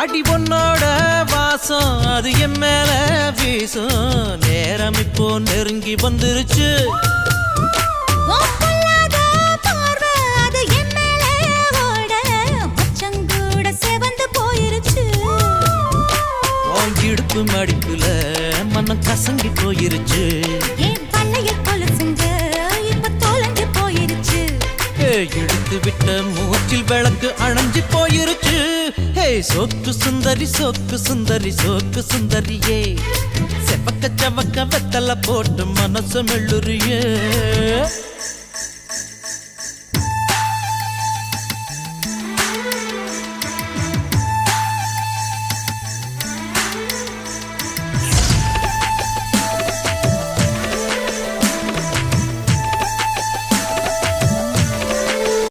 அடி பொண்ணோட வாசம் அது என் மேல வீசும். நேரம் இப்போ நெருங்கி வந்துருச்சு. இடுப்பு மடிப்புல மனம் கசங்கி போயிருச்சு. இழுத்து விட்ட மூச்சில் விளக்கு அணைஞ்சு போயிருச்சு. சோக்கு சுந்தரி சோக்கு சுந்தரி சோக்கு சுந்தரியே, செவக்க செவக்க வெத்தல போட்டு மனசு மெல்லுறியே.